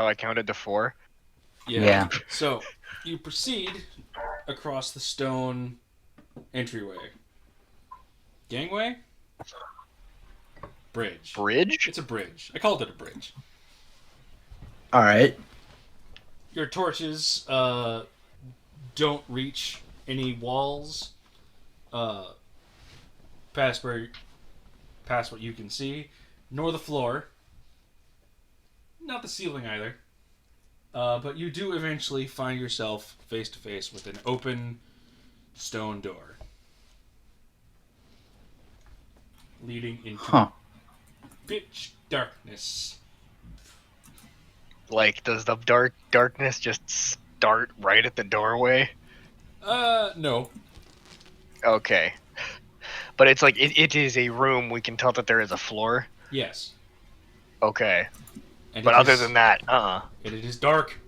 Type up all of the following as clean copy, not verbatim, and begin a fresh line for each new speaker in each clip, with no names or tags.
how I counted to 4.
Yeah. So you proceed across the stone entryway. Gangway? Bridge.
Bridge?
It's a bridge. I called it a bridge.
All right.
Your torches don't reach any walls uh, past past what you can see, nor the floor. Not the ceiling either. But you do eventually find yourself face to face with an open stone door leading into pitch darkness.
Like, does the darkness just start right at the doorway?
No.
Okay. But it's like, it is a room. We can tell that there is a floor.
Yes.
Okay.
And
But other than that,
And it is dark.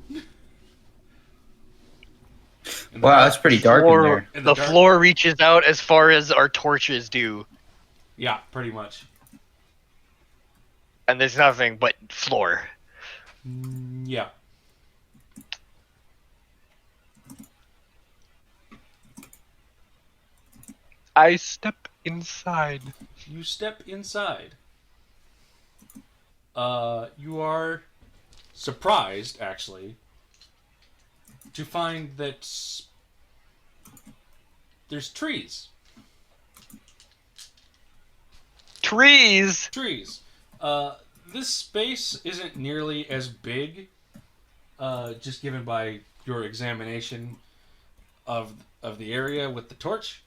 Wow, that's pretty dark in there.
The floor reaches out as far as our torches do.
Yeah, pretty much.
And there's nothing but floor.
Yeah.
I step inside.
You step inside. You are surprised, actually, to find that there's trees.
Trees?
Trees. This space isn't nearly as big, just given by your examination of the area with the torch,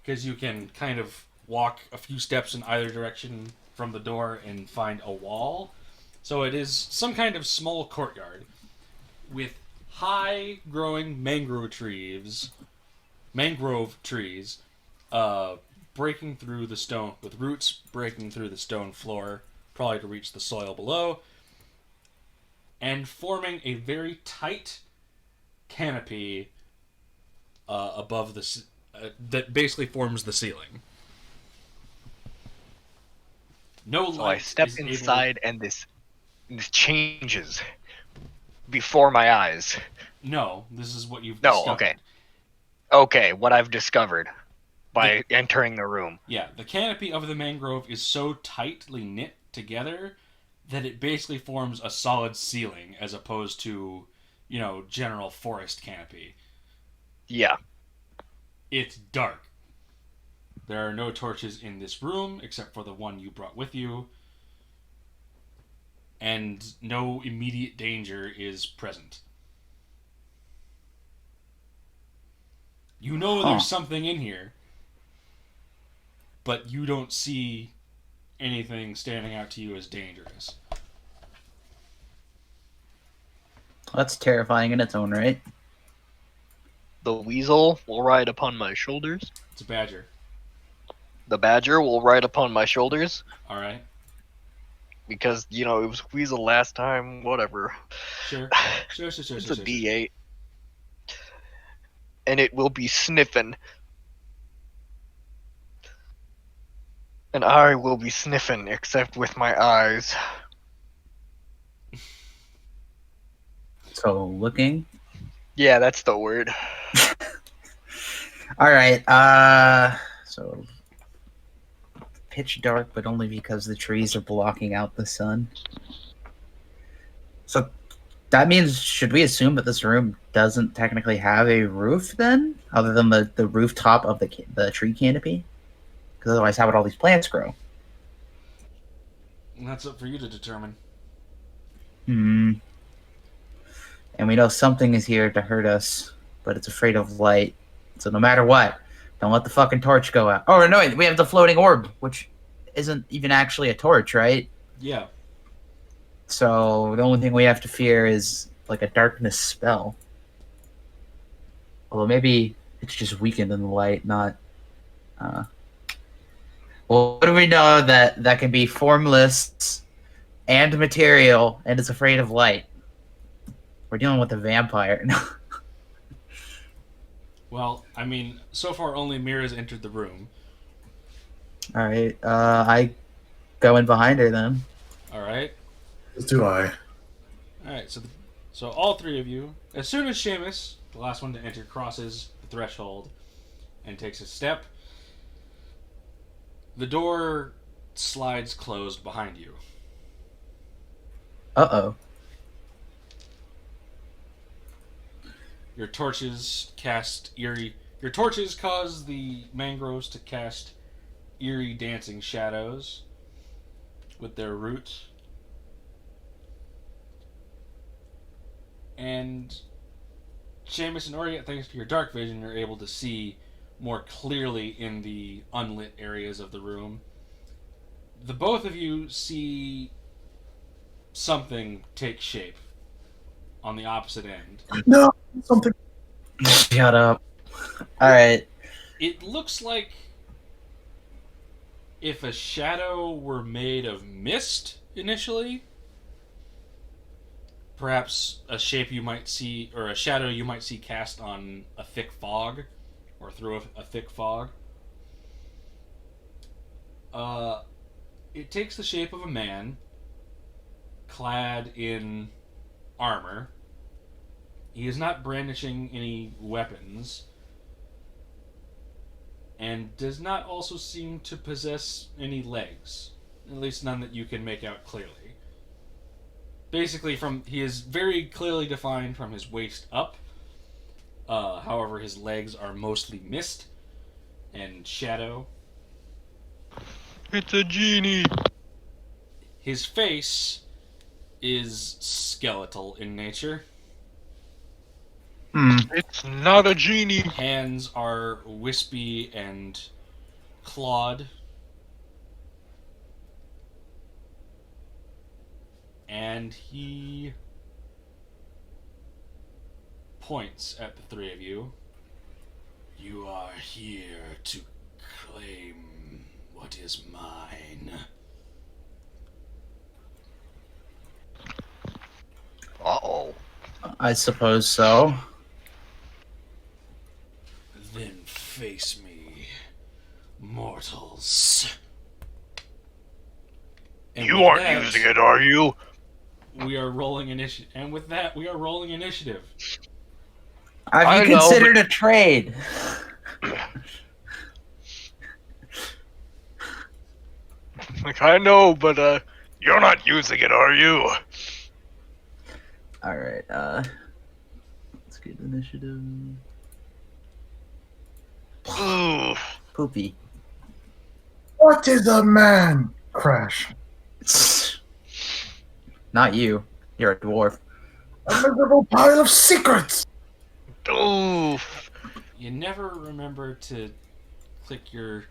because you can kind of walk a few steps in either direction from the door and find a wall. So it is some kind of small courtyard with high-growing mangrove trees, breaking through the stone, with roots breaking through the stone floor, probably to reach the soil below, and forming a very tight canopy above the that basically forms the ceiling. No light.
So I step inside, and this changes before my eyes.
No, this is what you've discovered.
No, okay. Okay, what I've discovered by entering the room.
Yeah, the canopy of the mangrove is so tightly knit together that it basically forms a solid ceiling as opposed to, general forest canopy.
Yeah.
It's dark. There are no torches in this room except for the one you brought with you. And no immediate danger is present. You know there's something in here, but you don't see anything standing out to you as dangerous.
That's terrifying in its own right.
The weasel will ride upon my shoulders.
It's a badger.
The badger will ride upon my shoulders.
Alright.
Because, it was weasel last time, whatever.
Sure. It's
a D8. And it will be sniffing. And I will be sniffing, except with my eyes.
So, looking?
Yeah, that's the word.
Alright, so pitch dark, but only because the trees are blocking out the sun. So that means, should we assume that this room doesn't technically have a roof then? Other than the rooftop of the tree canopy? Because otherwise, how would all these plants grow?
And that's up for you to determine.
And we know something is here to hurt us, but it's afraid of light. So no matter what, don't let the fucking torch go out. Oh, no, we have the floating orb, which isn't even actually a torch, right?
Yeah.
So the only thing we have to fear is like a darkness spell. Although maybe it's just weakened in the light, not... Well, what do we know that can be formless and material, and it's afraid of light? We're dealing with a vampire.
Well, I mean, so far only Mira's entered the room.
Alright, I go in behind her then.
Alright.
As do I.
All right, so all three of you, as soon as Seamus, the last one to enter, crosses the threshold and takes a step, the door slides closed behind you.
Uh-oh.
Your torches cause the mangroves to cast eerie dancing shadows with their roots. And Seamus and Oriet, thanks to your dark vision, you're able to see more clearly in the unlit areas of the room. The both of you see something take shape on the opposite end.
No, something.
Shut up. Alright.
It looks like if a shadow were made of mist initially, perhaps a shape you might see, or a shadow you might see cast on a thick fog, or through a thick fog. It takes the shape of a man clad in armor. He is not brandishing any weapons, and does not also seem to possess any legs, at least none that you can make out clearly. Basically, he is very clearly defined from his waist up. However, his legs are mostly mist and shadow.
It's a genie.
His face is skeletal in nature.
It's not a genie.
Hands are wispy and clawed. And he points at the three of you. You are here to claim what is mine.
Uh-oh.
I suppose so.
Then face me, mortals. And
You
with
aren't
that,
using it, are you?
We are rolling initiative. And with that, we are rolling initiative.
Have
I
you
know,
considered a trade?
Like, I know, but, you're not using it, are you?
Alright, let's get initiative.
Ooh.
Poopy.
What is a man? Crash.
Not you. You're a dwarf.
A miserable pile of secrets.
Oof.
You never remember to click your...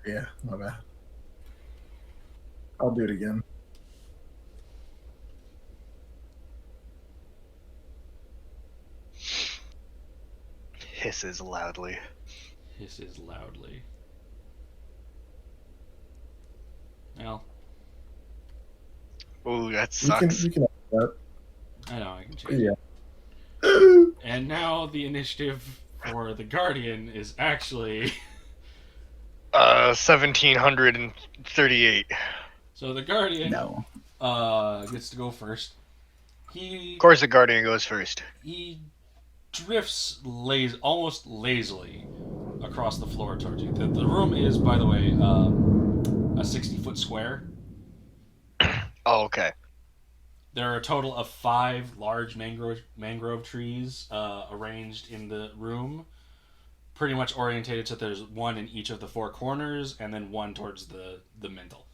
Yeah, my bad. I'll do it again.
Hisses loudly.
Hisses loudly. Well,
Ooh, that
You can
sucks.
have that.
I know, I can change
Yeah.
it. And now the initiative for the Guardian is actually...
1738.
So the Guardian
No.
gets to go first.
Of course the Guardian goes first.
He drifts almost lazily across the floor towards you. The room is, by the way, a 60-foot square.
Oh, okay.
There are a total of 5 large mangrove trees arranged in the room, pretty much orientated so there's one in each of the 4 corners, and then one towards the middle.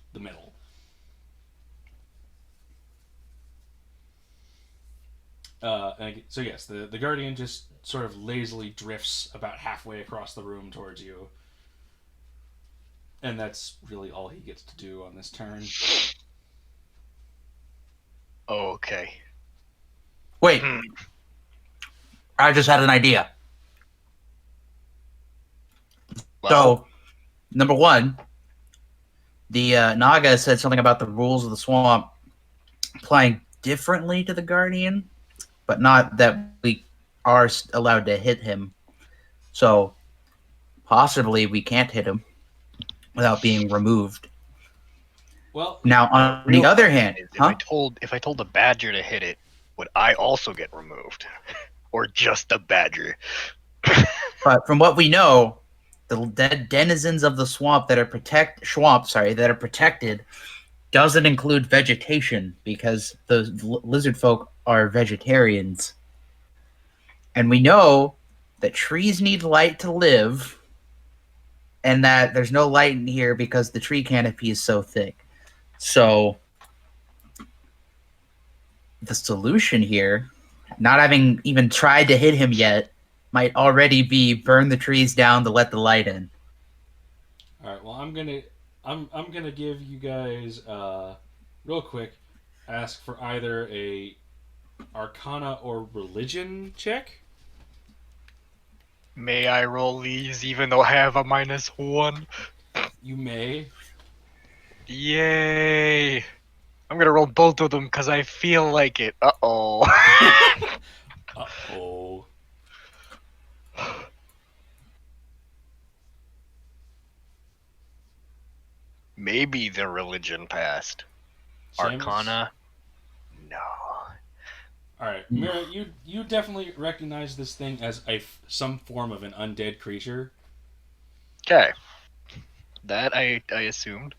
So yes, the Guardian just sort of lazily drifts about halfway across the room towards you. And that's really all he gets to do on this turn.
Okay.
Wait.
Hmm.
I just had an idea.
Well,
So, number one, the Naga said something about the rules of the swamp applying differently to the Guardian, but not that we are allowed to hit him. So, possibly we can't hit him without being removed.
Well,
Now, on the
Real
other
question
hand,
is,
huh?
if I told the badger to hit it, would I also get removed, or just the badger?
But from what we know, the dead denizens of the swamp that are that are protected doesn't include vegetation because the lizard folk are vegetarians. And we know that trees need light to live, and that there's no light in here because the tree canopy is so thick. So the solution here, not having even tried to hit him yet, might already be burn the trees down to let the light in.
all right. Well, I'm gonna give you guys real quick ask for either a Arcana or Religion check.
May I roll these even though I have a -1?
You may.
Yay! I'm gonna roll both of them because I feel like it. Uh-oh.
Uh-oh.
Maybe the religion passed.
Seamus?
Arcana? No.
All right, Mira, you definitely recognize this thing as some form of an undead creature.
Okay. That I assumed.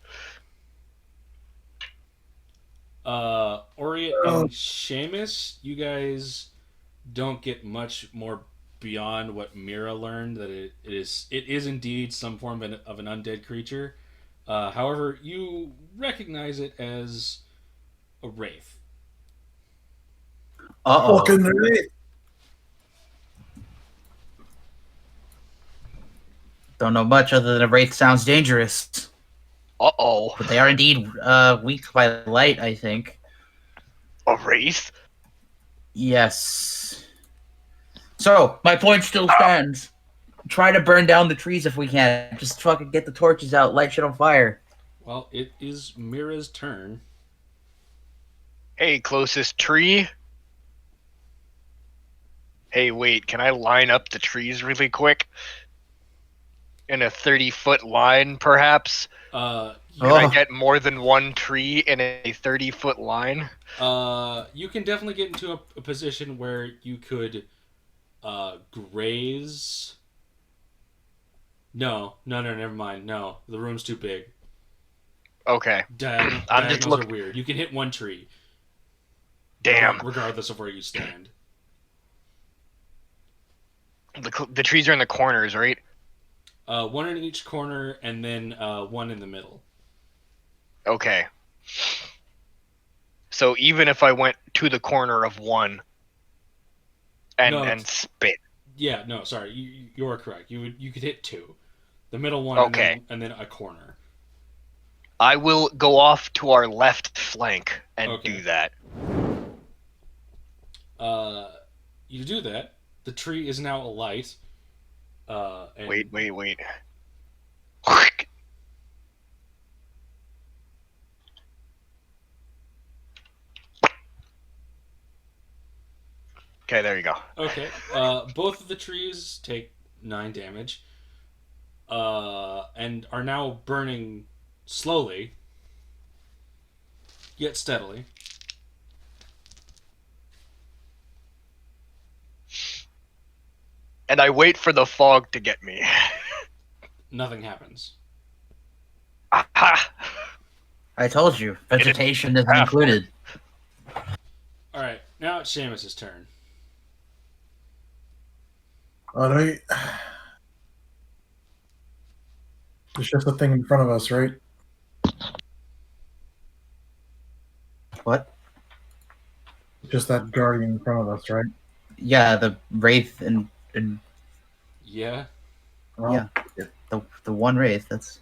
Oriet and Seamus, you guys don't get much more beyond what Mira learned, that it is indeed some form of an undead creature. However, you recognize it as a wraith.
Fucking Wraith.
Don't know much other than a wraith sounds dangerous.
Uh-oh.
But they are indeed weak by light, I think.
A wraith?
Yes. So, my point still stands. Try to burn down the trees if we can. Just fucking get the torches out, light shit on fire.
Well, it is Mira's turn.
Hey, closest tree? Hey, wait, can I line up the trees really quick? In a 30-foot line, perhaps? Can I get more than one tree in a 30-foot line?
You can definitely get into a position where you could graze. No, never mind. No, the room's too big.
Okay.
Diagonals are weird. You can hit one tree.
Damn.
Regardless of where you stand.
The trees are in the corners, right?
One in each corner, and then one in the middle.
Okay. So even if I went to the corner of one and spit.
Yeah, no, sorry, you're correct. You could hit two, the middle one,
Okay.
and then a corner.
I will go off to our left flank and do that.
You do that. The tree is now alight. And
Wait. Okay, there you go.
Okay. Both of the trees take 9 damage. And are now burning slowly, yet steadily.
And I wait for the fog to get me.
Nothing happens.
Aha!
I told you, vegetation isn't included.
Alright, now it's Seamus' turn.
Alright. It's just a thing in front of us, right?
What?
Just that guardian in front of us, right?
Yeah, the wraith and
Yeah.
Well,
yeah, the one wraith. That's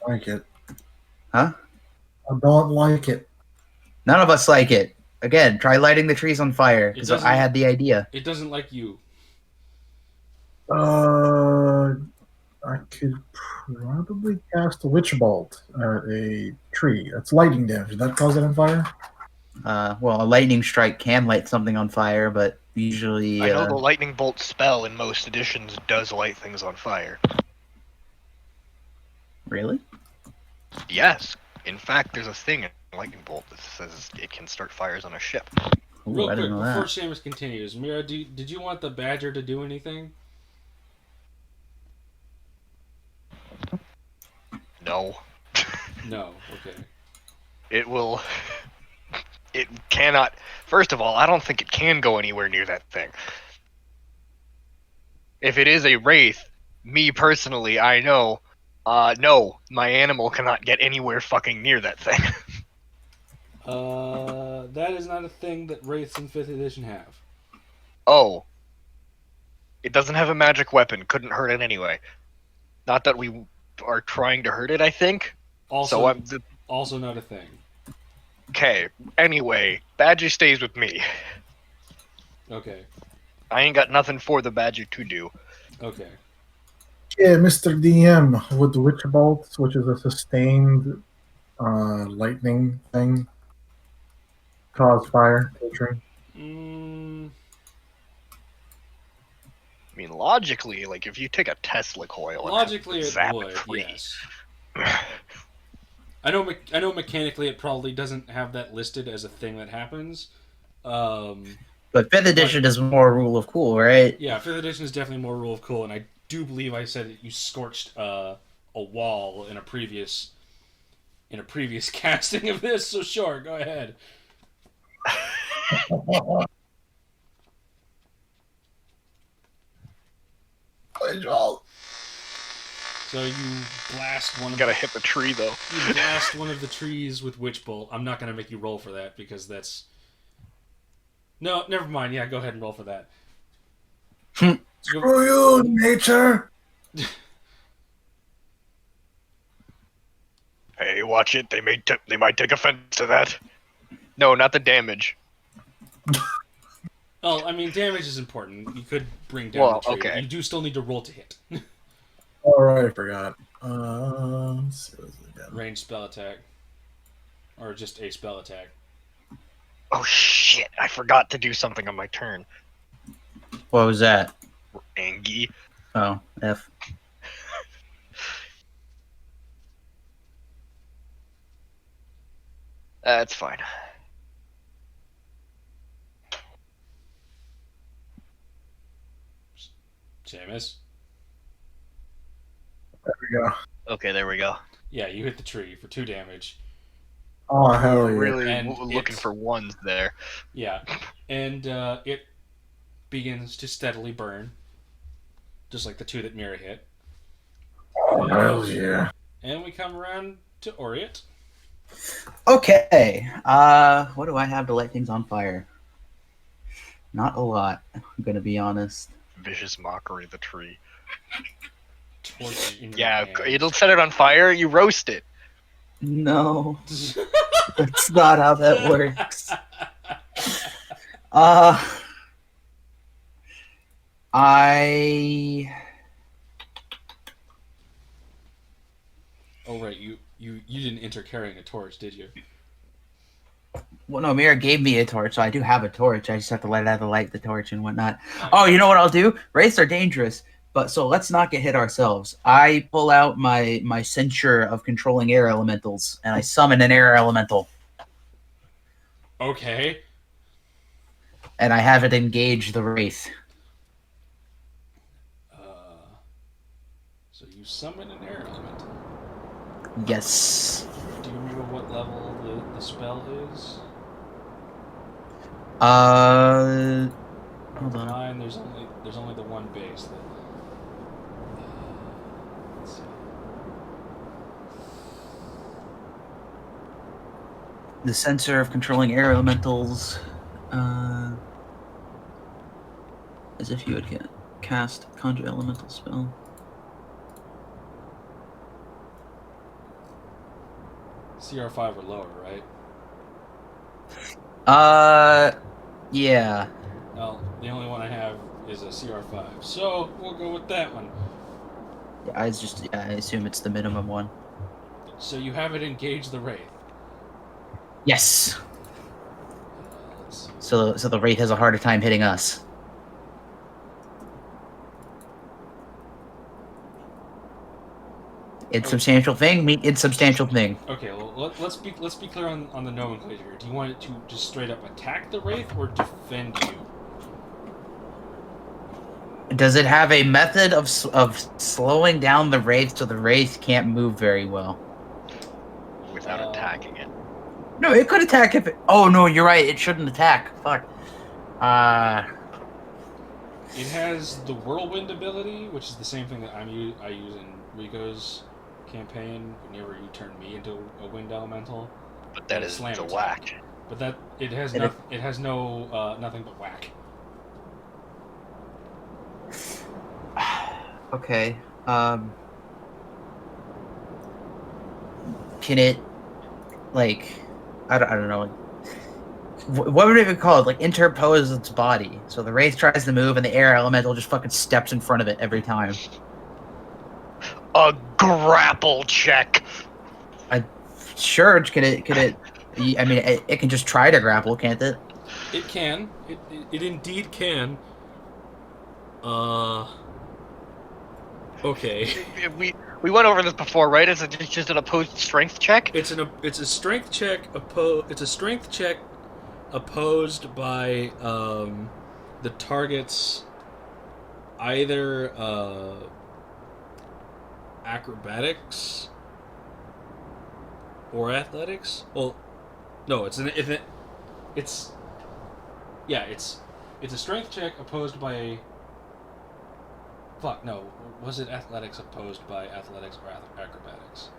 I like it.
huh?
I don't like it.
None of us like it. Again, try lighting the trees on fire because I had the idea.
It doesn't like you.
I could probably cast a witch bolt at a tree. That's lightning damage. Did that cause it on fire?
Well, a lightning strike can light something on fire, but usually
I know the lightning bolt spell in most editions does light things on fire.
Really?
Yes. In fact, there's a thing in Lightning Bolt that says it can start fires on a ship.
Ooh,
Real
I
quick,
didn't know
before
that.
Seamus continues, Mira, did you want the badger to do anything?
No.
No. Okay.
It will. It cannot. First of all, I don't think it can go anywhere near that thing. If it is a wraith, me personally, I know. No, my animal cannot get anywhere fucking near that thing.
That is not a thing that Wraiths in 5th edition have.
Oh. It doesn't have a magic weapon. Couldn't hurt it anyway. Not that we are trying to hurt it, I think.
Also,
So I'm.
also not a thing.
Okay. Anyway, Badger stays with me.
Okay.
I ain't got nothing for the Badger to do.
Okay.
Yeah, Mr. DM, with the Witch Bolt, which is a sustained lightning thing, cause fire, catering.
I mean, logically, like, if you take a Tesla coil
Logically,
and
it
zap
would.
it free,
Yes. I know. Mechanically, it probably doesn't have that listed as a thing that happens.
But 5th edition is more rule of cool, right?
Yeah, 5th edition is definitely more rule of cool, and I do believe I said that you scorched a wall in a previous casting of this. So sure, go ahead. So you blast one of
gotta hit the tree though.
You blast one of the trees with Witch Bolt. I'm not gonna make you roll for that because that's no. Never mind. Yeah, go ahead and roll for that.
Screw you, nature.
Hey, watch it. They might take offense to that. No, not the damage.
Oh, I mean, damage is important. You could bring down the tree.
Okay.
You do still need to roll to hit.
All right, I forgot. Let's see what's it again.
Ranged spell attack, or just a spell attack.
Oh shit! I forgot to do something on my turn.
What was that?
Angie.
Oh, F.
That's fine.
Seamus?
There we go.
Okay, there we go.
Yeah, you hit the tree for 2 damage.
Oh, hell yeah.
Really
And
looking for ones there.
Yeah, and it begins to steadily burn, just like the 2 that Mira hit.
Oh, hell yeah.
And we come around to Oriot.
Okay. What do I have to light things on fire? Not a lot, I'm gonna be honest.
Vicious mockery, the tree.
Torch in your
Yeah,
hand.
it'll set it on fire. You roast it.
No. That's not how that works.
Oh right, you didn't enter carrying a torch, did you?
Well, no, Mira gave me a torch, so I do have a torch. I just have to let out the light the torch and whatnot. Oh, you know what I'll do? Wraiths are dangerous, but so let's not get hit ourselves. I pull out my censure of controlling air elementals, and I summon an air elemental.
Okay.
And I have it engage the Wraith.
So you summon an air elemental.
Yes.
Do you remember what level the spell is?
Hold on.
Mine, there's only the one base. Let's see.
The sensor of controlling air elementals, as if you would cast conjure elemental spell.
CR5 or lower, right?
Yeah.
Well, the only one I have is a CR5, so we'll go with that one.
I assume it's the minimum one.
So you have it engage the Wraith.
Yes.
Let's see.
So the Wraith has a harder time hitting us. Insubstantial thing, meet insubstantial thing.
Okay, well, let's be clear on the nomenclature here. Do you want it to just straight up attack the Wraith or defend you?
Does it have a method of slowing down the Wraith so the Wraith can't move very well?
Without attacking it.
No, it could attack if it... Oh, no, you're right. It shouldn't attack. Fuck.
It has the Whirlwind ability, which is the same thing that I use in Rico's campaign. Whenever you turn me into a wind elemental,
but that is the whack.
But that it has no nothing but whack.
Okay. Can it, like, I don't know. What would it be called? Like, interpose its body. So the Wraith tries to move, and the air elemental just fucking steps in front of it every time.
A grapple check.
Sure, could it? I mean, it can just try to grapple, can't it?
It can. It indeed can. Okay.
We went over this before, right? Is it just an opposed strength check?
It's a strength check. It's a strength check opposed by the target's either acrobatics or athletics. Well, no, it's a strength check opposed by. Fuck no. Was it athletics opposed by athletics or acrobatics?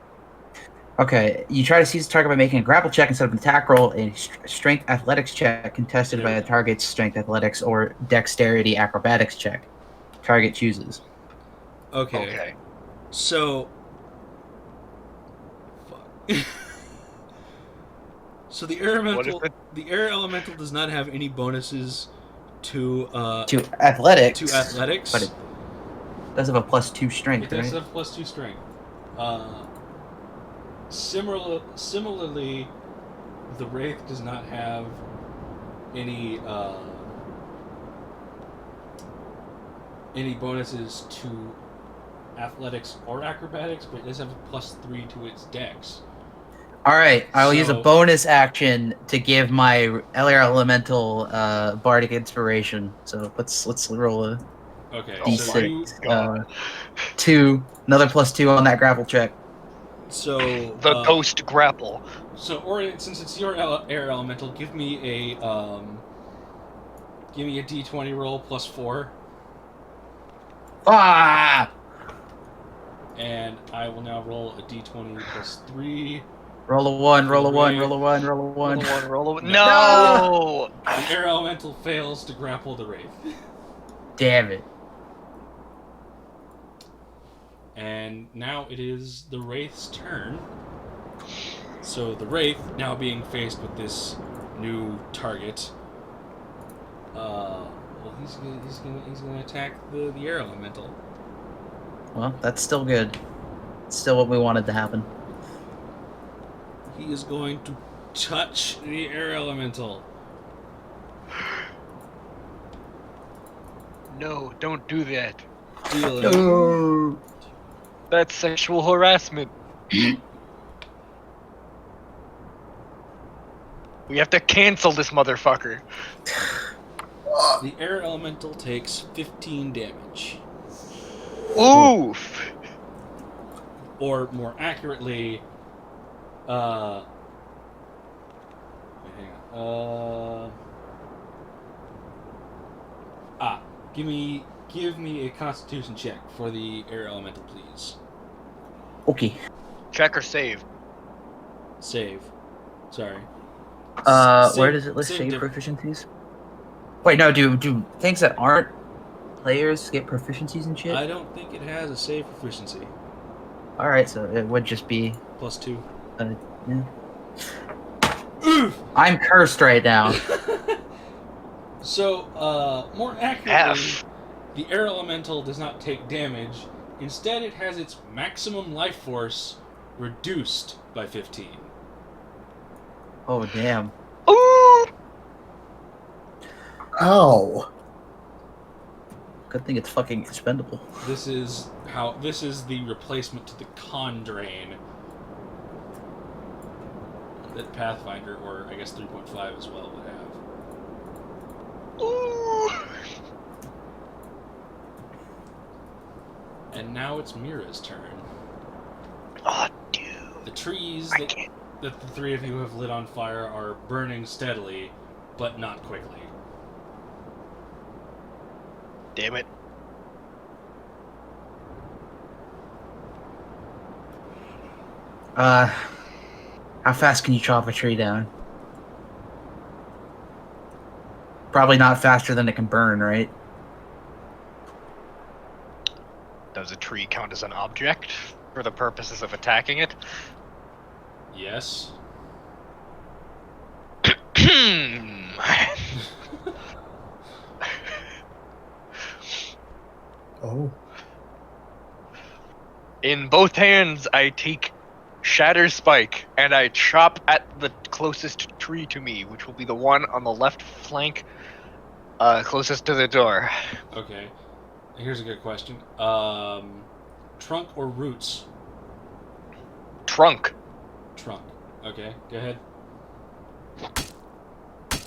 Okay, you try to seize the target by making a grapple check instead of an attack roll, a strength athletics check contested by the target's strength athletics or dexterity acrobatics check. Target chooses.
Okay. So. Fuck. So the air elemental does not have any bonuses to
athletics.
But
it does have a +2 strength,
right? It does
right?
have +2 strength. Similarly, the Wraith does not have any bonuses to athletics or acrobatics, but it does have a +3 to its dex.
All right, I'll use a bonus action to give my air elemental bardic inspiration. So let's roll a d6. 2, another +2 on that grapple check.
So
the ghost grapple.
So Orient, since it's your air elemental, give me a d20 roll +4.
Ah!
And I will now roll a d20 +3.
Roll a 1, roll a 1, roll a 1, roll a 1.
Roll a 1. No!
The air elemental fails to grapple the Wraith.
Damn it.
And now it is the Wraith's turn. So the Wraith, now being faced with this new target, he's gonna attack the air elemental.
Well, that's still good. It's still what we wanted to happen.
He is going to touch the air elemental.
No, don't do that.
No.
That's sexual harassment. We have to cancel this motherfucker.
The air elemental takes 15 damage.
Oof!
Or more accurately, hang on. Give me a Constitution check for the air elemental, please.
Okay.
Check or save?
Save. Sorry.
Where does it list save proficiencies? Wait, no, do things that aren't players get proficiencies and shit?
I don't think it has a save proficiency.
Alright, so it would just be...
+2.
Yeah. I'm cursed right now.
So, more accurately, the air elemental does not take damage. Instead, it has its maximum life force reduced by 15.
Oh, damn.
Ooh!
Ow.
Good thing it's fucking expendable.
This is the replacement to the con drain that Pathfinder, or I guess 3.5 as well, would have.
Ooh.
And now it's Mira's turn.
Oh, dude.
The trees
I can't.
that the three of you have lit on fire are burning steadily, but not quickly.
Damn it.
How fast can you chop a tree down? Probably not faster than it can burn, right?
Does a tree count as an object for the purposes of attacking it?
Yes.
Oh.
In both hands, I take Shatter Spike and I chop at the closest tree to me, which will be the one on the left flank, closest to the door.
Okay. Here's a good question. Trunk or roots?
Trunk.
Trunk. Okay, go ahead.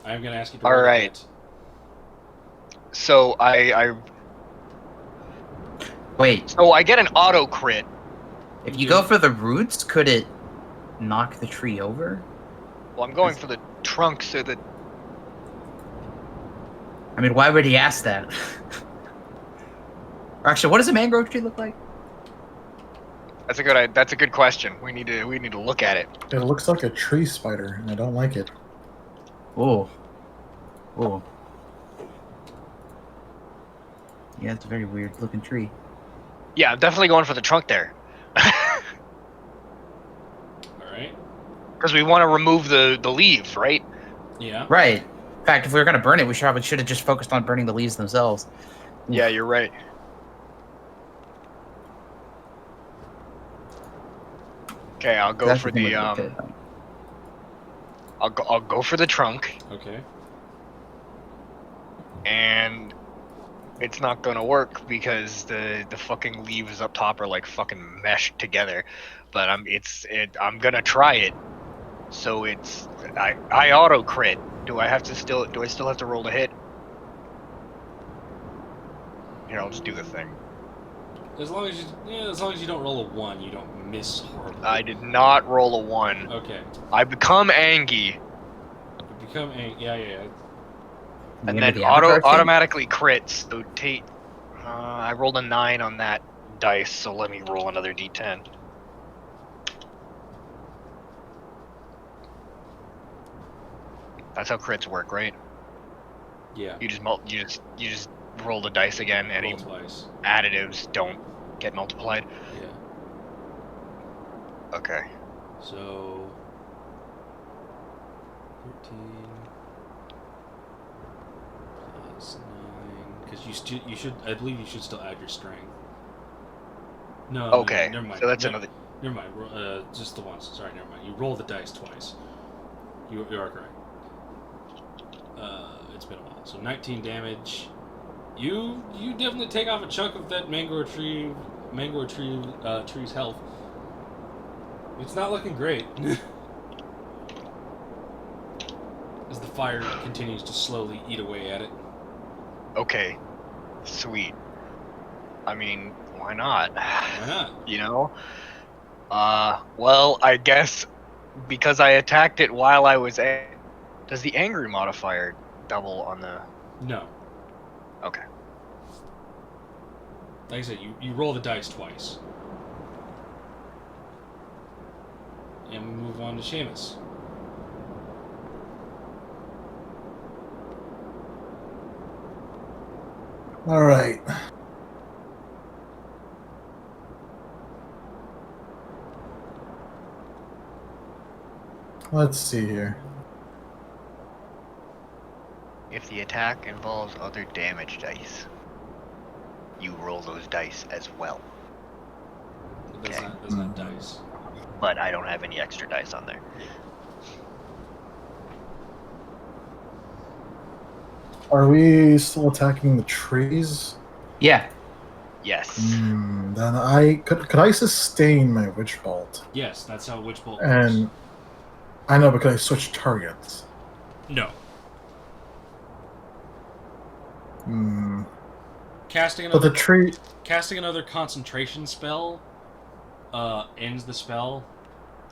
I'm gonna ask you to
All
roll a
right.
hit.
So I
Wait,
get an auto crit.
if you go for the roots, could it knock the tree over?
Well, I'm going for the trunk so that
I mean, why would he ask that? Or actually, what does a mangrove tree look like?
that's a good question. We need to look at it.
It looks like a tree spider, and I don't like it.
Oh. Oh. Yeah, it's a very weird looking tree.
Yeah, I'm definitely going for the trunk there.
Alright.
Because we want to remove the leaves, right?
Yeah.
Right. In fact, if we were going to burn it, we probably should have just focused on burning the leaves themselves.
Yeah, you're right. Okay, I'll go
That's
for
the thing
the
with pit.
I'll go for the trunk,
Okay.
and it's not gonna work because the fucking leaves up top are like fucking meshed together. But I'm gonna try it. So I auto crit. Do I still have to roll to hit? Here, I'll just do the thing.
As long as you don't roll a 1, you don't miss horribly.
I did not roll a 1.
Okay.
I become Angie,
You become yeah.
and
Maybe
then
the Avatar thing?
automatically crits. So I rolled a 9 on that dice, so let me roll another d10. That's how crits work, right?
Yeah.
You just roll the dice again. Any
Roll twice.
additives don't get multiplied.
Yeah.
Okay.
So 13 plus 9, because you should I believe you should still add your strength. No.
Okay.
Never mind.
So that's another.
Never mind. Just the once. Sorry. Never mind. You roll the dice twice. You are correct. It's been a while. So 19 damage. You definitely take off a chunk of that mangrove tree's health. It's not looking great. As the fire continues to slowly eat away at it.
Okay. Sweet. I mean, why not?
Why not?
You know? Well, I guess because I attacked it while I was does the angry modifier double on the...
No.
Okay.
Like I said, you roll the dice twice. And we move on to Seamus.
All right. Let's see here.
If the attack involves other damage dice, you roll those dice as well.
That's
Okay.
not dice.
But I don't have any extra dice on there.
Are we still attacking the trees?
Yeah.
Yes.
Then I could I sustain my witch bolt?
Yes, that's how Witch Bolt works.
And I know, but could I switch targets?
No.
Hmm.
Casting
But the
another
tree.
casting another concentration spell ends the spell.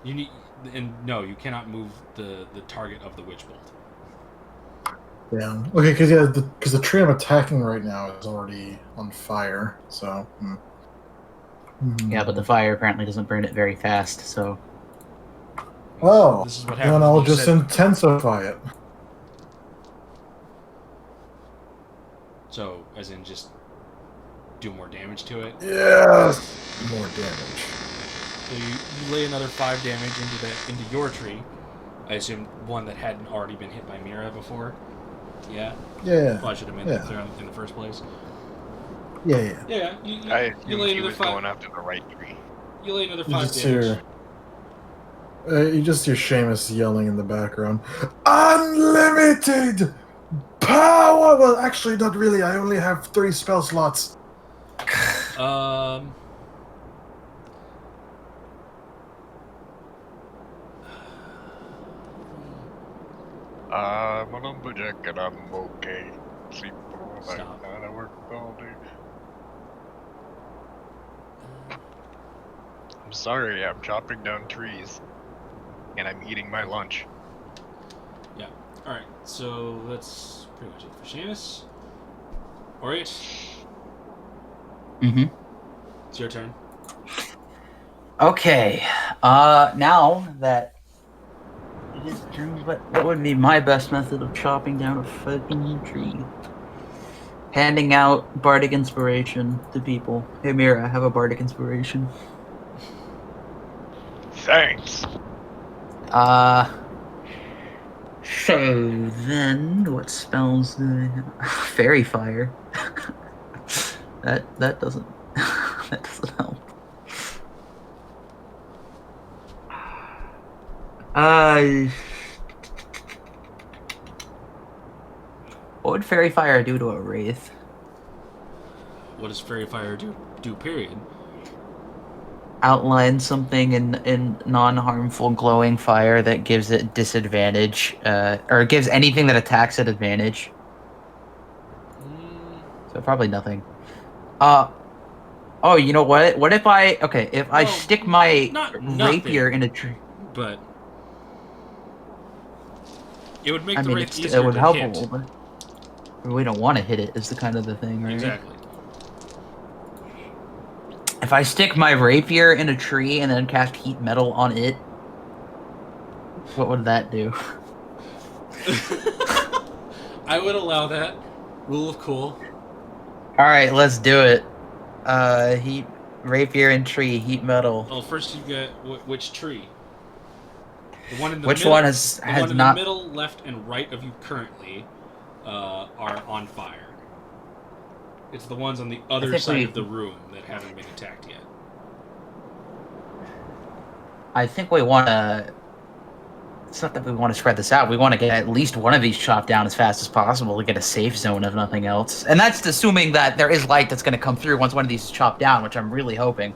You need and no, you cannot move the target of the Witch Bolt.
Yeah. Okay, because the tree I'm attacking right now is already on fire. So.
Yeah, but the fire apparently doesn't burn it very fast, so...
Oh,
This is what
then
happens.
I'll
When you
just
said,
intensify it.
so, as in just do more damage to it.
Yes, more damage.
So you lay another 5 damage into your tree. I assume one that hadn't already been hit by Mira before. Yeah.
Yeah.
Well, I should have made that clear in the first place.
Yeah.
Yeah.
I
You
assumed
lay
he
another
was
5.
going after the right tree.
You lay another
You
5
just
damage.
you just hear Seamus yelling in the background. Unlimited power. Well, actually, not really. I only have 3 spell slots.
I'm a lumberjack and I'm okay. Sleep all night,
Stop.
and I work all day. I'm sorry, I'm chopping down trees. And I'm eating my lunch.
Yeah. Alright, so that's pretty much it for Seamus. Alright.
Mm-hmm.
It's your turn.
Okay. Now that it is turns, what would be my best method of chopping down a fucking tree? Handing out bardic inspiration to people. Hey Mira, have a bardic inspiration.
Thanks.
So then, what spells do I have? Fairy fire. that doesn't that doesn't help. What would fairy fire do to a wraith?
What does Fairy Fire do, period?
Outline something in non-harmful glowing fire that gives it disadvantage, or gives anything that attacks it advantage. So probably nothing. Oh, you know what? What if I stick my rapier in a tree?
But it would make
I
the
mean,
Wraith
it
easier
would
to
help a
hit.
little bit. We don't want to hit it, is the kind of the thing, right?
Exactly.
If I stick my rapier in a tree and then cast heat metal on it, what would that do?
I would allow that. Rule of cool.
Alright, let's do it. Heat rapier and tree, heat metal.
Well, first you get which tree? The one in the
Which
middle,
one has
the
not...
middle, left, and right of you currently are on fire. It's the ones on the other side of the room that haven't been attacked yet.
I think we want to... It's not that we want to spread this out. We want to get at least one of these chopped down as fast as possible to get a safe zone, if nothing else. And that's assuming that there is light that's going to come through once one of these is chopped down, which I'm really hoping.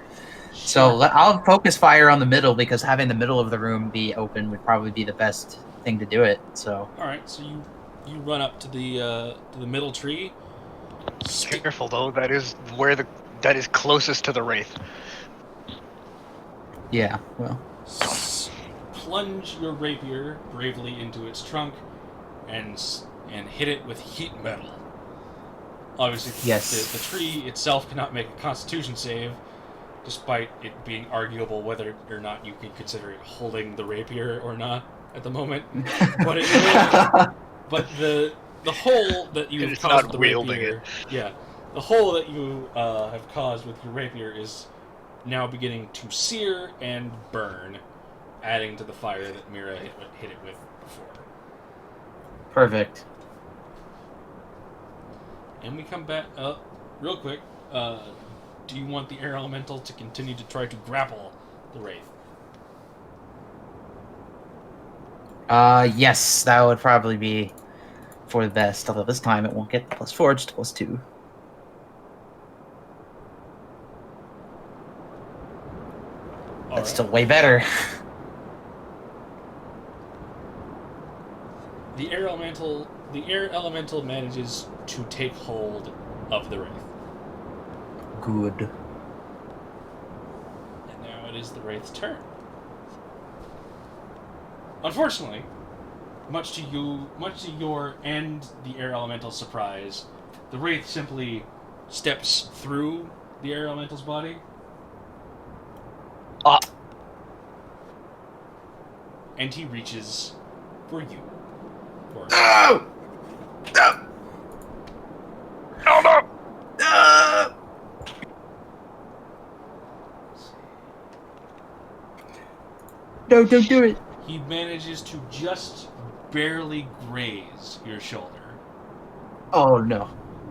Sure. So I'll focus fire on the middle, because having the middle of the room be open would probably be the best thing to do it. So.
All right, so you run up to the middle tree.
Careful though, that is closest to the Wraith.
Yeah, well.
Plunge your rapier bravely into its trunk and hit it with heat metal. Obviously,
yes.
The tree itself cannot make a Constitution save, despite it being arguable whether or not you can consider it holding the rapier or not at the moment. But but the hole that you have caused with the rapier, the hole that you have caused with your rapier is now beginning to sear and burn, adding to the fire that Mira hit it with before.
Perfect.
And we come back real quick. Do you want the air elemental to continue to try to grapple the Wraith?
Yes, that would probably be for the best. Although this time it won't get +4, just +2. Still way better.
The air elemental manages to take hold of the Wraith.
Good.
And now it is the Wraith's turn. Unfortunately, much to your and the air elemental's surprise, the Wraith simply steps through the air elemental's body. And he reaches for you.
No! No!
No, no!
No! No, don't do it.
He manages to just barely graze your shoulder.
Oh, no.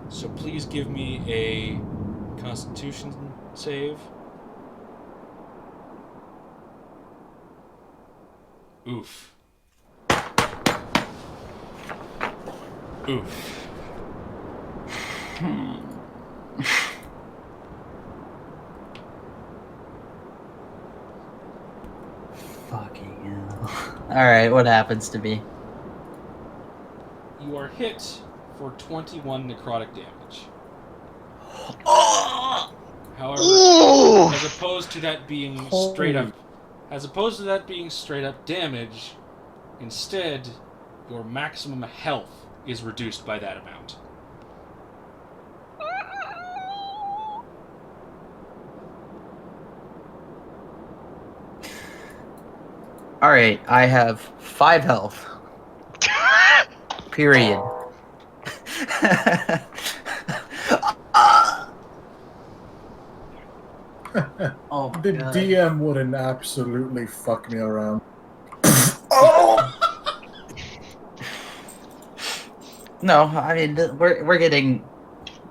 So please give me a Constitution save. Oof. Oof.
Fucking hell. Alright, what happens to me?
You are hit for 21 necrotic damage.
Oh!
However,
Ooh!
as opposed to that being straight up damage, instead your maximum health is reduced by that amount.
Alright, I have 5 health. Period. Oh my
The
God.
DM wouldn't absolutely fuck me around. Oh!
No, I mean, we're getting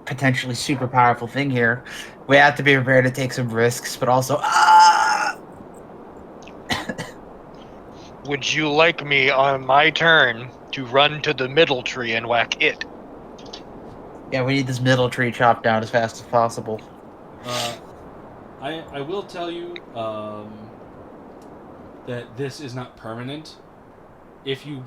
potentially super powerful thing here. We have to be prepared to take some risks, but also
Would you like me on my turn to run to the middle tree and whack it?
Yeah, we need this middle tree chopped down as fast as possible.
I will tell you that this is not permanent. If you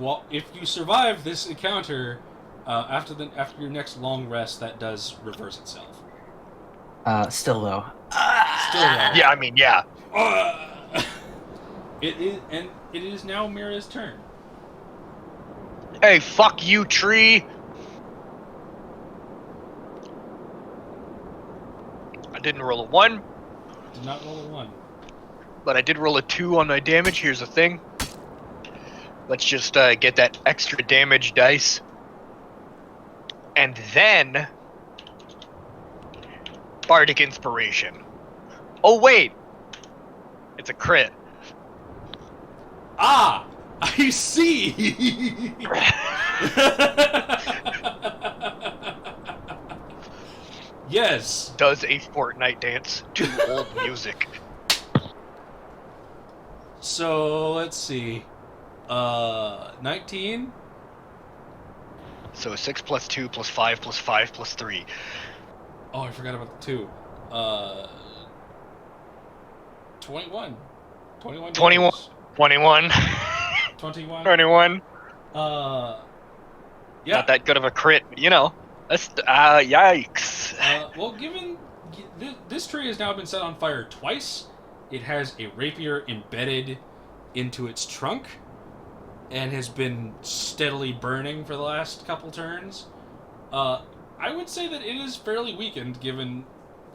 survive this encounter, after your next long rest, that does reverse itself.
Still though.
Still though.
Yeah, I mean, yeah.
It is now Mira's turn.
Hey, fuck you, tree! I didn't roll a 1.
Did not roll a 1.
But I did roll a 2 on my damage. Here's the thing. Let's just get that extra damage dice. And then... Bardic Inspiration. Oh, wait! It's a crit.
Ah! I see! Yes!
Does a Fortnite dance to old music.
So, let's see. 19?
So 6 plus 2 plus 5 plus 5 plus 3.
Oh, I forgot about the 2. 21. 21.
21. 21.
21.
21.
Yeah.
Not that good of a crit, but you know. That's yikes.
Well, given this tree has now been set on fire twice, it has a rapier embedded into its trunk and has been steadily burning for the last couple turns. I would say that it is fairly weakened given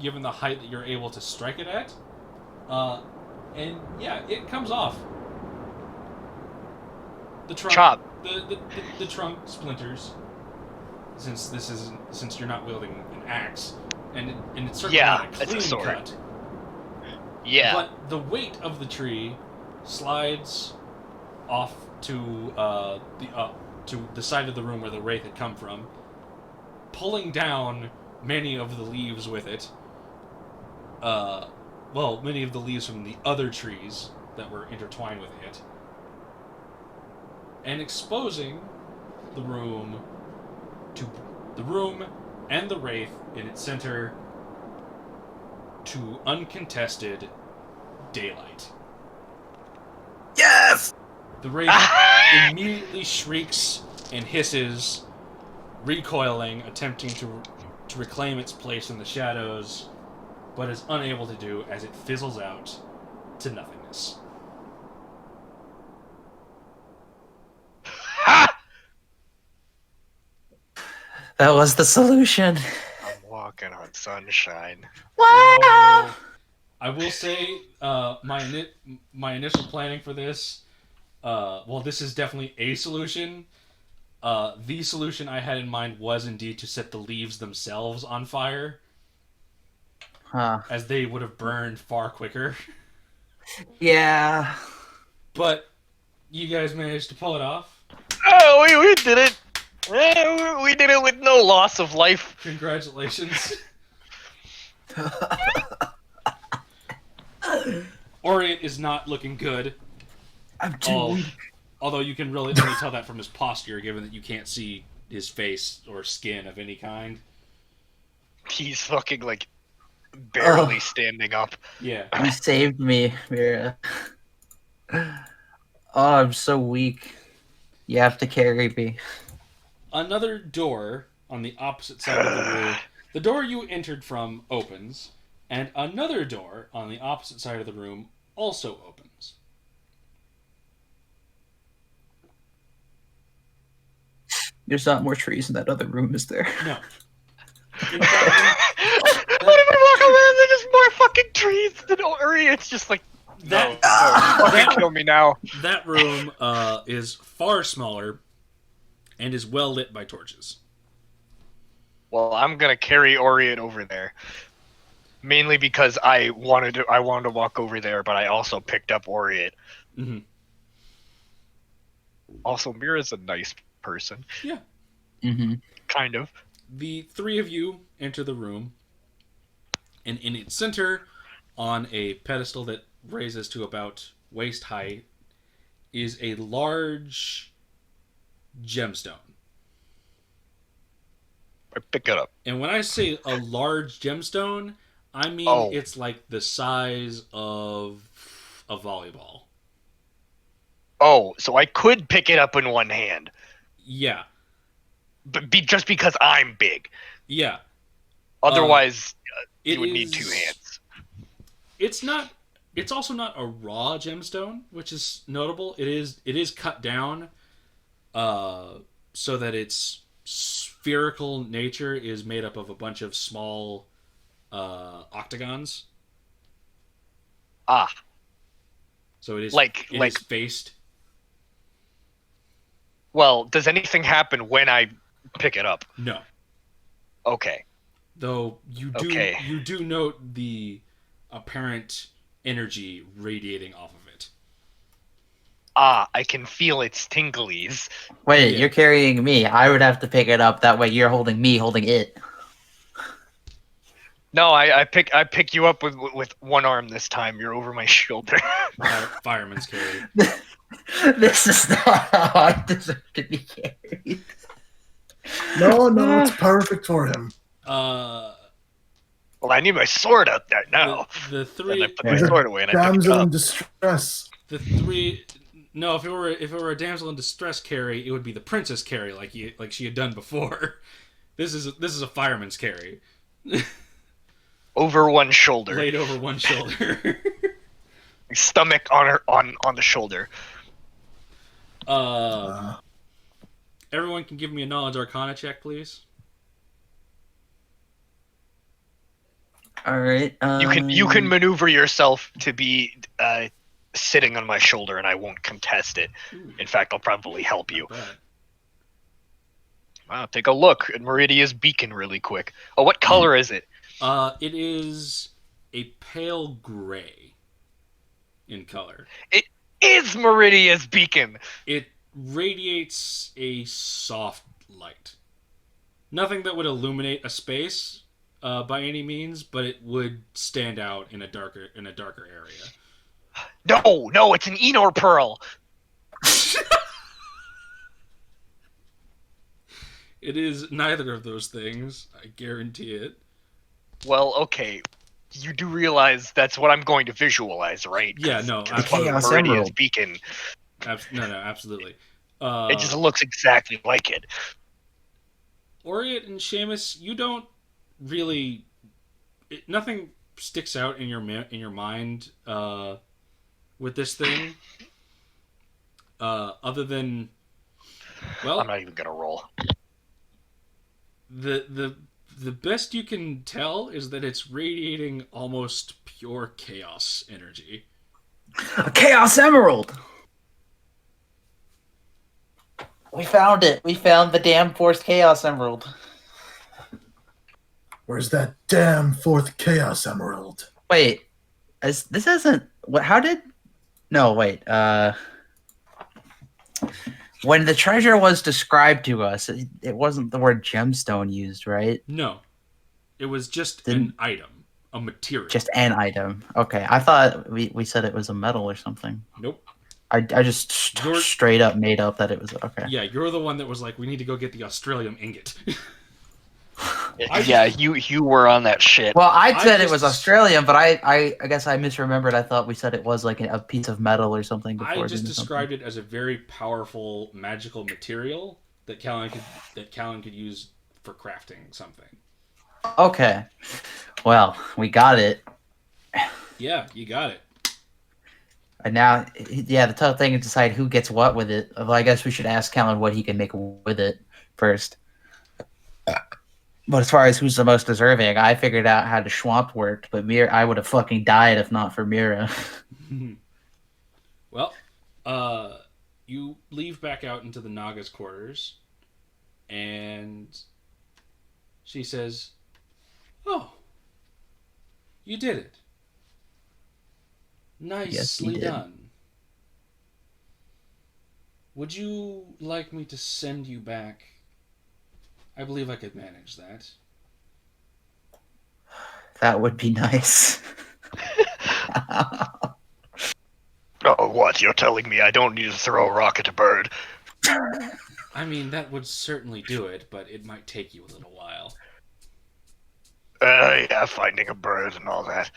the height that you're able to strike it at. And yeah, it comes off. The trunk,
Chop.
the trunk splinters. Since you're not wielding an axe, and it's certainly not a
it's a
clean
sword.
cut.
Yeah.
But the weight of the tree slides off to the side of the room where the Wraith had come from, pulling down many of the leaves with it. Many of the leaves from the other trees that were intertwined with it, and exposing the room and the Wraith in its center to uncontested daylight. The Wraith immediately shrieks and hisses, recoiling, attempting to reclaim its place in the shadows, but is unable to do as it fizzles out to nothingness.
That was the solution.
I'm walking on sunshine.
Wow!
I will say, my initial planning for this, this is definitely a solution. The solution I had in mind was indeed to set the leaves themselves on fire, as they would have burned far quicker.
Yeah.
But you guys managed to pull it off.
Oh, we did it! We did it with no loss of life.
Congratulations. Orient is not looking good.
I'm too weak.
Although you can really only tell that from his posture, given that you can't see his face or skin of any kind.
He's fucking, like, barely standing up.
Yeah.
You saved me, Mira. Oh, I'm so weak. You have to carry me.
Another door on the opposite side of the room. The door you entered from opens, and another door on the opposite side of the room also opens.
There's not more trees in that other room, is there?
No.
What if I walk around, there's just more fucking trees than Orient's just like, no, fucking kill me now.
That room is far smaller and is well lit by torches.
Well, I'm gonna carry Orient over there. Mainly because I wanted to walk over there, but I also picked up Orient.
Mm-hmm.
Also, Mira's a nice person.
Yeah.
Mm-hmm.
Kind of.
The three of you enter the room, and in its center, on a pedestal that raises to about waist height, is a large gemstone.
I pick it up.
And when I say a large gemstone, I mean it's like the size of a volleyball.
Oh, so I could pick it up in one hand.
Yeah.
But just because I'm big.
Yeah.
Otherwise, you would need two hands.
It's also not a raw gemstone, which is notable. It is cut down so that its spherical nature is made up of a bunch of small octagons.
Ah.
So it is
is
faced.
Well, does anything happen when I pick it up?
No.
Okay.
Though you do note the apparent energy radiating off of it.
Ah, I can feel its tinglies.
Wait, you're carrying me. I would have to pick it up. That way you're holding me, holding it.
No, I pick you up with one arm this time. You're over my shoulder.
Fireman's carry.
This is not how I deserve to be carried.
No, it's perfect for him.
Well, I need my sword out there now.
The three.
And I put my sword away and I pick it
Damsel
up.
in distress.
The three. No, if it were a damsel in distress carry, it would be the princess carry, like she had done before. This is a fireman's carry.
Over one shoulder.
Laid over one shoulder.
Stomach on the shoulder.
Everyone can give me a knowledge arcana check, please.
All right.
You can maneuver yourself to be sitting on my shoulder, and I won't contest it.
Ooh.
In fact, I'll probably help you.
Not bad.
Wow, take a look at Meridia's beacon really quick. Oh, what color is it?
It is a pale gray in color.
It is Meridia's beacon.
It radiates a soft light. Nothing that would illuminate a space by any means, but it would stand out in a darker area.
No, it's an Enor pearl.
It is neither of those things, I guarantee it.
Well, okay. You do realize that's what I'm going to visualize, right?
Yeah, no.
It's Meridia's beacon.
No, absolutely.
It just looks exactly like it.
Oriet and Seamus, you don't really. Nothing sticks out in your mind with this thing, other than
I'm not even gonna roll.
the best you can tell is that it's radiating almost pure chaos energy.
A Chaos Emerald! We found it. We found the damn Force Chaos Emerald.
Where's that damn fourth Chaos Emerald?
Wait, this isn't. What? How did? No, wait. When the treasure was described to us, it wasn't the word gemstone used, right?
No, it was just
Didn't
an item, a material.
just an item. Okay, I thought we said it was a metal or something.
Nope.
I just straight up made up that it was okay.
Yeah, you're the one that was like, we need to go get the Australium ingot.
You were on that shit.
Well, I said it was Australian, but I guess I misremembered. I thought we said it was like a piece of metal or something before.
I just described it as a very powerful magical material that Callan could use for crafting something.
Okay. Well, we got it.
Yeah, you got it.
And now, yeah, the tough thing is decide who gets what with it. Well, I guess we should ask Callan what he can make with it first. But as far as who's the most deserving, I figured out how the Schwamp worked, but I would have fucking died if not for Mira.
Well, you leave back out into the Naga's quarters, and she says, "Oh, you did it. Nicely done. Would you like me to send you back? I believe I could manage that."
That would be nice.
Oh, what? You're telling me I don't need to throw a rock at a bird?
I mean, that would certainly do it, but it might take you a little while.
Yeah, finding a bird and all that.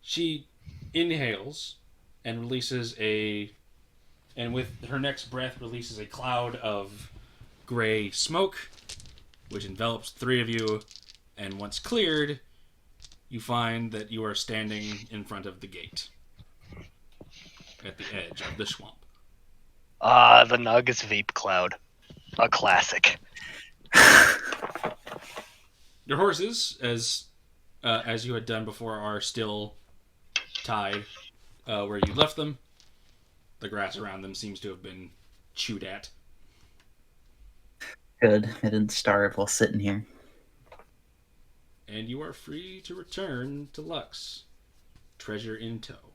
She inhales and releases and with her next breath releases a cloud of gray smoke, which envelops the three of you, and once cleared, you find that you are standing in front of the gate at the edge of the swamp.
The Naga's vape cloud. A classic.
Your horses, as you had done before, are still tied where you left them. The grass around them seems to have been chewed at.
Good. I didn't starve while sitting here.
And you are free to return to Lux. Treasure in tow.